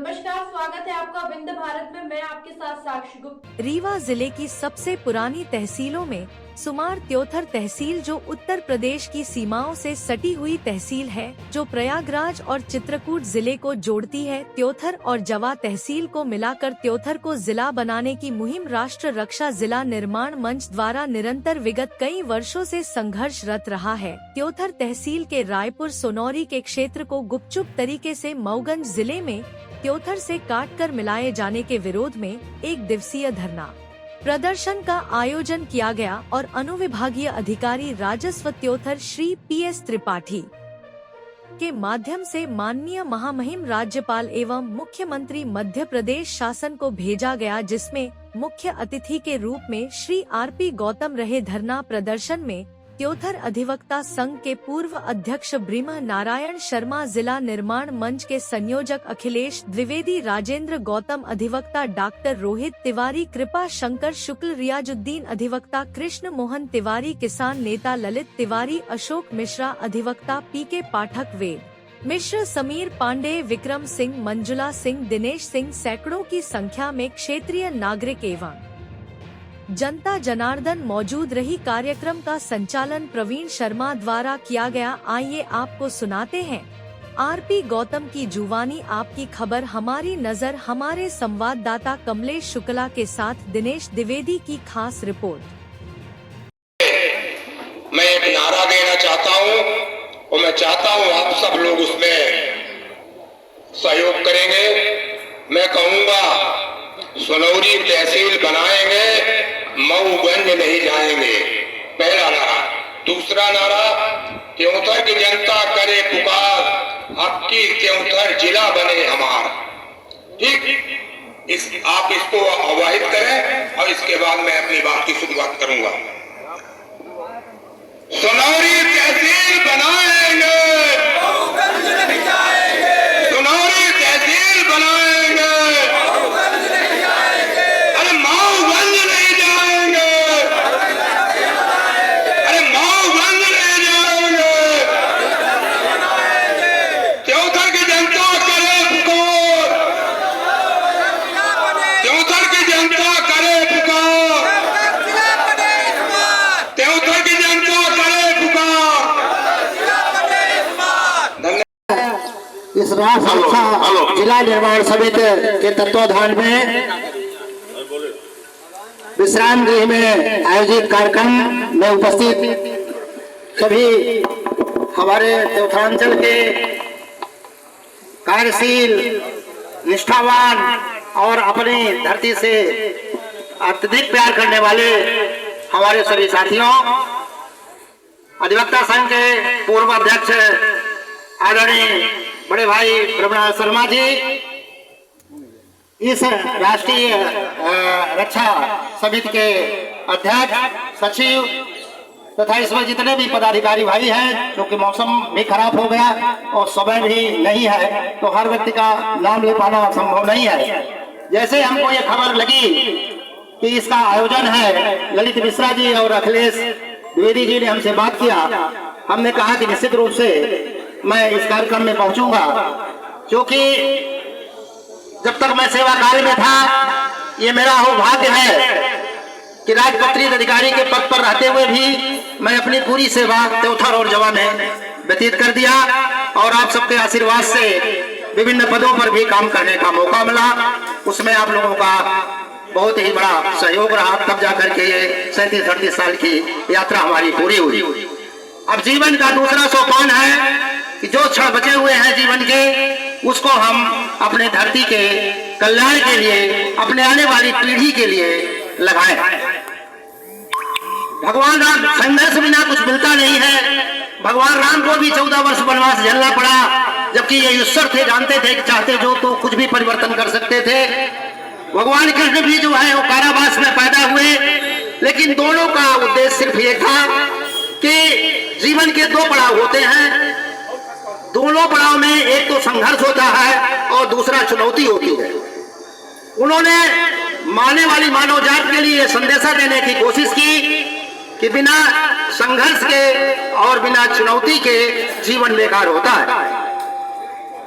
नमस्कार, स्वागत है आपका विंध्य भारत में। मैं आपके साथ साक्षी गुप्त। रीवा जिले की सबसे पुरानी तहसीलों में सुमार त्योथर तहसील, जो उत्तर प्रदेश की सीमाओं से सटी हुई तहसील है, जो प्रयागराज और चित्रकूट जिले को जोड़ती है। त्योथर और जवा तहसील को मिलाकर त्योथर को जिला बनाने की मुहिम राष्ट्र रक्षा जिला निर्माण मंच द्वारा निरंतर विगत कई वर्षों से संघर्षरत रहा है। त्योथर तहसील के रायपुर सोनौरी के क्षेत्र को गुपचुप तरीके से मऊगंज जिले में त्योथर से काटकर मिलाए जाने के विरोध में 1 दिवसीय धरना प्रदर्शन का आयोजन किया गया और अनुविभागीय अधिकारी राजस्व त्योथर श्री PS त्रिपाठी के माध्यम से माननीय महामहिम राज्यपाल एवं मुख्यमंत्री मध्य प्रदेश शासन को भेजा गया, जिसमें मुख्य अतिथि के रूप में श्री RP गौतम रहे। धरना प्रदर्शन में त्योथर अधिवक्ता संघ के पूर्व अध्यक्ष ब्रिह्म नारायण शर्मा, जिला निर्माण मंच के संयोजक अखिलेश द्विवेदी, राजेंद्र गौतम अधिवक्ता, डॉक्टर रोहित तिवारी, कृपा शंकर शुक्ल, रियाजुद्दीन अधिवक्ता, कृष्ण मोहन तिवारी, किसान नेता ललित तिवारी, अशोक मिश्रा अधिवक्ता, PK पाठक, वेद मिश्र, समीर पांडे, विक्रम सिंह, मंजुला सिंह, दिनेश सिंह, सैकड़ों की संख्या में क्षेत्रीय नागरिक एवं जनता जनार्दन मौजूद रही। कार्यक्रम का संचालन प्रवीण शर्मा द्वारा किया गया। आइए आपको सुनाते हैं RP गौतम की जुबानी आपकी खबर, हमारी नजर। हमारे संवाददाता कमलेश शुक्ला के साथ दिनेश द्विवेदी की खास रिपोर्ट। मैं एक नारा देना चाहता हूं और मैं चाहता हूं आप सब लोग उसमें सहयोग करेंगे। मैं कहूंगा सोनौरी तहसील बनाएंगे, मऊगंज नहीं जाएंगे, पहला नारा। दूसरा नारा, त्योथर की जनता करे पुकार, आपकी त्योथर जिला बने हमार। ठीक, आप इसको आवाहित करें और इसके बाद मैं अपनी बात की शुरुआत करूंगा। सोनौरी तहसील बनाएंगे, मऊगंज नहीं जाएंगे। सोनौरी तहसील बनाएंगे, मऊगंज नहीं जाएंगे। अरे मऊगंज नहीं जाएंगे, अरे मऊगंज नहीं जाएंगे। त्योथर की जनता करे पुकार, त्योथर की जनता करे पुकार, त्योथर की जनता करे पुकार। इस राष्ट्र रक्षा जिला निर्माण समिति के तत्वाधान में विश्राम गृह में आयोजित कार्यक्रम में उपस्थित सभी हमारे त्योथरांचल के कार्यशील, निष्ठावान और अपनी धरती से अत्यधिक प्यार करने वाले हमारे सभी साथियों, अधिवक्ता संघ के पूर्व अध्यक्ष आदरणीय बड़े भाई ब्रह्मनाथ शर्मा जी, इस राष्ट्रीय रक्षा समिति के अध्यक्ष, सचिव तथा इसमें जितने भी पदाधिकारी भाई हैं, क्योंकि मौसम भी खराब हो गया और समय भी नहीं है तो हर व्यक्ति का नाम ले पाना संभव नहीं है। जैसे हमको ये खबर लगी कि इसका आयोजन है, ललित मिश्रा जी और अखिलेश द्विवेदी जी ने हमसे बात किया। हमने कहा कि निश्चित रूप से मैं इस कार्यक्रम में पहुंचूंगा, क्योंकि जब तक मैं सेवा कार्य में था ये मेरा सौभाग्य है कि राजपत्रित अधिकारी के पद पर रहते हुए भी मैं अपनी पूरी सेवा त्योथर और जवा में व्यतीत कर दिया और आप सबके आशीर्वाद से विभिन्न पदों पर भी काम करने का मौका मिला। उसमें आप लोगों का बहुत ही बड़ा सहयोग रहा, तब जाकर के ये 37-38 साल की यात्रा हमारी पूरी हुई। अब जीवन का दूसरा सोपान है कि जो क्षण बचे हुए हैं जीवन के, उसको हम अपने धरती के कल्याण के लिए, अपने आने वाली पीढ़ी के लिए लगाएं। भगवान राम, संघर्ष बिना कुछ मिलता नहीं है। भगवान राम को भी 14 वर्ष वनवास झेलना पड़ा, जबकि ये ईश्वर थे, जानते थे कि चाहते जो तो कुछ भी परिवर्तन कर सकते थे। भगवान कृष्ण भी जो है वो कारावास में पैदा हुए, लेकिन दोनों का उद्देश्य सिर्फ ये था कि जीवन के 2 पड़ाव होते हैं। दोनों पड़ाव में एक तो संघर्ष होता है और दूसरा चुनौती होती है। उन्होंने मानने वाली मानव जात के लिए संदेशा देने की कोशिश की कि बिना संघर्ष के और बिना चुनौती के जीवन बेकार होता है।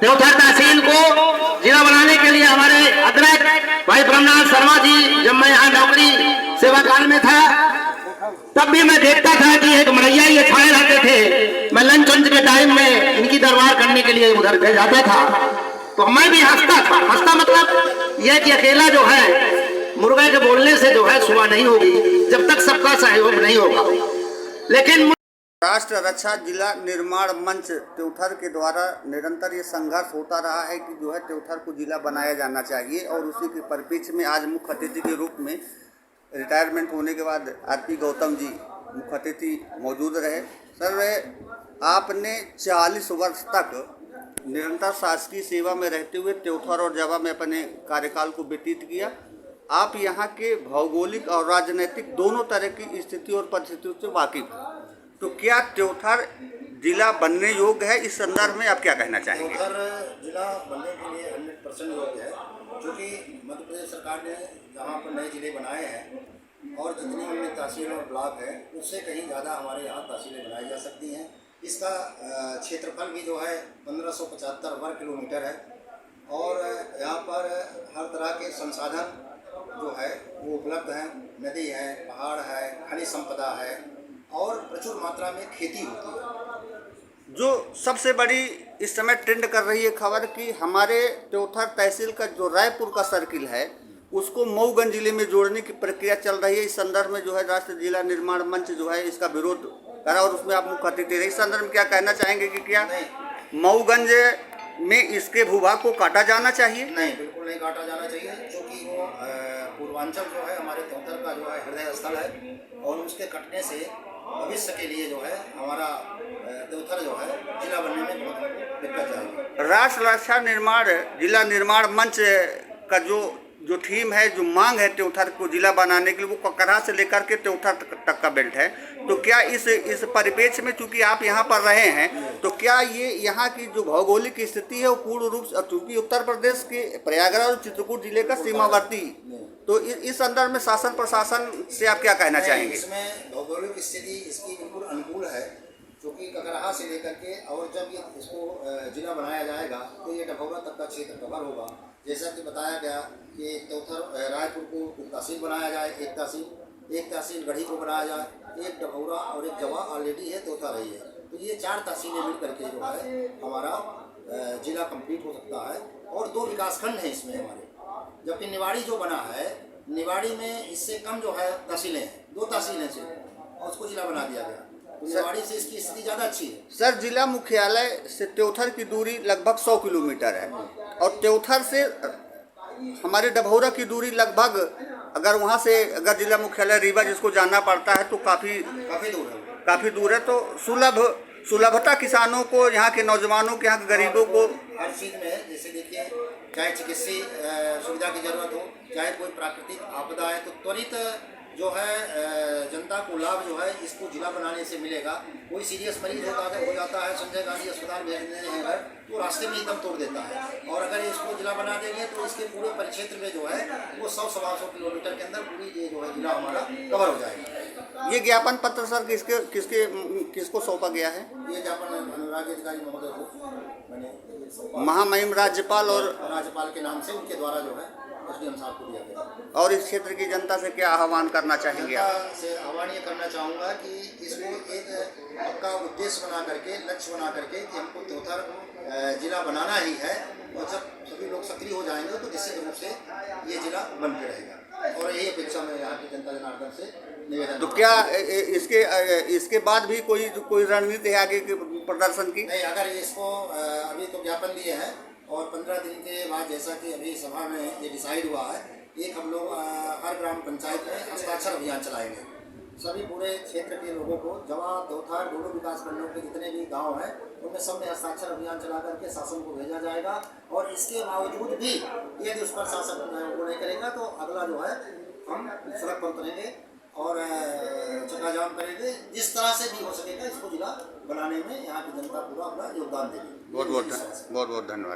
त्योथर तहसील को जिला बनाने के हमारे अध्यक्ष भाई ब्रह्मनाथ शर्मा जी, जब मैं यहाँ नौकरी सेवा काल में था तब भी मैं देखता था कि एक मड़ैया ये छाए रहते थे। मैं लंच वंच के टाइम में इनकी दरबार करने के लिए उधर गए जाता था, तो मैं भी हंसता था। हंसता मतलब यह कि अकेला जो है मुर्गे के बोलने से जो है सुबह नहीं होगी जब तक सबका सहयोग नहीं होगा। लेकिन राष्ट्र रक्षा जिला निर्माण मंच त्योथर के द्वारा निरंतर ये संघर्ष होता रहा है कि जो है त्योथर को जिला बनाया जाना चाहिए, और उसी के परिप्रेक्ष्य में आज मुख्य अतिथि के रूप में रिटायरमेंट होने के बाद आरपी गौतम जी मुख्य अतिथि मौजूद रहे। सर, आपने 40 वर्ष तक निरंतर शासकीय सेवा में रहते हुए त्योथर और जवा में अपने कार्यकाल को व्यतीत किया। आप यहाँ के भौगोलिक और राजनीतिक दोनों तरह की स्थिति और परिस्थितियों से वाकिफ, तो क्या त्योथर जिला बनने योग्य है? इस संदर्भ में आप क्या कहना चाहेंगे? त्योथर जिला बनने के लिए 100% योग्य है, क्योंकि मध्य प्रदेश सरकार ने जहाँ पर नए जिले बनाए हैं और जितनी उनमें तहसील और ब्लॉक है उससे कहीं ज़्यादा हमारे यहाँ तहसीलें बनाई जा सकती हैं। इसका क्षेत्रफल भी जो है 1575 वर्ग किलोमीटर है, और यहाँ पर हर तरह के संसाधन जो है वो उपलब्ध हैं। नदी है, पहाड़ है, खनिज संपदा है और प्रचुर मात्रा में खेती होती है। जो सबसे बड़ी इस समय ट्रेंड कर रही है खबर कि हमारे त्योथर तहसील का जो रायपुर का सर्किल है उसको मऊगंज जिले में जोड़ने की प्रक्रिया चल रही है। इस संदर्भ में जो है राष्ट्रीय जिला निर्माण मंच जो है इसका विरोध करा, और उसमें आप मुख्य अतिथि रहे। इस संदर्भ में क्या कहना चाहेंगे कि क्या मऊगंज में इसके भूभाग को काटा जाना चाहिए? नहीं, बिल्कुल नहीं काटा जाना चाहिए, क्योंकि वो पूर्वांचल जो है हमारे त्योथर का जो है हृदय स्थल है, और उसके कटने से भविष्य के लिए जो है हमारा त्योथर जो है जिला बनने में बहुत दिक्कत जाएगी। राष्ट्र रक्षा निर्माण जिला निर्माण मंच का जो थीम है, जो मांग है त्योथर को जिला बनाने के लिए, वो ककरा से लेकर के त्योथर तक का बेल्ट है। तो क्या इस परिप्रेक्ष्य में चूंकि आप यहाँ पर रहे हैं, तो क्या ये यहाँ की जो भौगोलिक स्थिति है वो पूर्ण रूप से, चूंकि उत्तर प्रदेश के प्रयागराज और चित्रकूट जिले का सीमावर्ती, तो इस संदर्भ में शासन प्रशासन से आप क्या कहना चाहेंगे? इसमें भौगोलिक स्थिति इसकी बिल्कुल अनुकूल है, क्योंकि ककराहा से लेकर के, और जब ये इसको जिला बनाया जाएगा तो ये डभौरा तक का क्षेत्र कवर होगा। जैसा कि बताया गया कि त्योथर रायपुर को तहसील बनाया जाए, एक तहसील गढ़ी को बनाया जाए, एक डभौरा और एक जवा ऑलरेडी है, त्योथर रही है, तो ये 4 तहसीलें मिल करके जो है हमारा जिला कंप्लीट हो सकता है। और 2 विकासखंड हैं इसमें हमारे, जबकि निवाड़ी जो बना है, निवाड़ी में इससे कम जो है तहसीलें हैं, 2 तहसीलें सिर्फ, और उसको जिला बना दिया गया। तो निवाड़ी से इसकी स्थिति ज़्यादा अच्छी है। सर, जिला मुख्यालय से त्योथर की दूरी लगभग 100 किलोमीटर है, और त्योथर से हमारे डभौरा की दूरी लगभग, अगर वहाँ से अगर जिला मुख्यालय रीवा जिसको जाना पड़ता है तो काफ़ी दूर है। तो सुलभता किसानों को, यहाँ के नौजवानों को, यहाँ के गरीबों को हर चीज़ में, जैसे देखिए, चाहे चिकित्सीय सुविधा की जरूरत हो, चाहे कोई प्राकृतिक आपदा है, तो त्वरित जो है जनता को लाभ जो है इसको जिला बनाने से मिलेगा। कोई सीरियस मरीज हो जाता है, संजय गांधी अस्पताल भेजने हैं घर, तो रास्ते में ही दम तोड़ देता है, और अगर इसको जिला बना देंगे तो इसके पूरे परिक्षेत्र में जो है वो 100-125 किलोमीटर के अंदर पूरी ये जो है जिला हमारा कवर हो जाएगा। ये ज्ञापन पत्र सर किसको सौंपा गया है? ये ज्ञापन अनुराग अधिकारी महोदय को मैंने महामहिम राज्यपाल के नाम से उनके द्वारा जो है एसडीएम साहब को दिया गया। और इस क्षेत्र की जनता से क्या आह्वान करना चाहेंगे आप? जनता से आह्वान ये करना चाहूँगा कि इसको एक पक्का उद्देश्य बना करके, लक्ष्य बना करके कि हमको त्योथर जिला बनाना ही है, और जब सभी लोग सक्रिय हो जाएंगे तो निश्चित रूप से ये जिला बन के रहेगा। और यही अपेक्षा मैं यहाँ की जनता जनार्दन से निवेदन। तो क्या इसके बाद भी कोई रणनीति है आगे के प्रदर्शन की? नहीं, अगर इसको अभी तो ज्ञापन दिए हैं, और 15 दिन के बाद जैसा कि अभी सभा में ये डिसाइड हुआ है, एक हम लोग हर ग्राम पंचायत में हस्ताक्षर अभियान चलाएंगे। सभी पूरे क्षेत्र के लोगों को, जवा त्योथर दोनों विकास खंडों के जितने भी गांव हैं उनमें सब में हस्ताक्षर अभियान चला करके शासन को भेजा जाएगा। और इसके बावजूद भी यदि उस पर शासन वो नहीं करेगा तो अगला जो है हम सड़क पर उतरेंगे और चक्का जाम करेंगे। जिस तरह से भी हो सकेगा इसको जिला बनाने में यहाँ की जनता पूरा अपना योगदान देगी। बहुत बहुत धन्यवाद।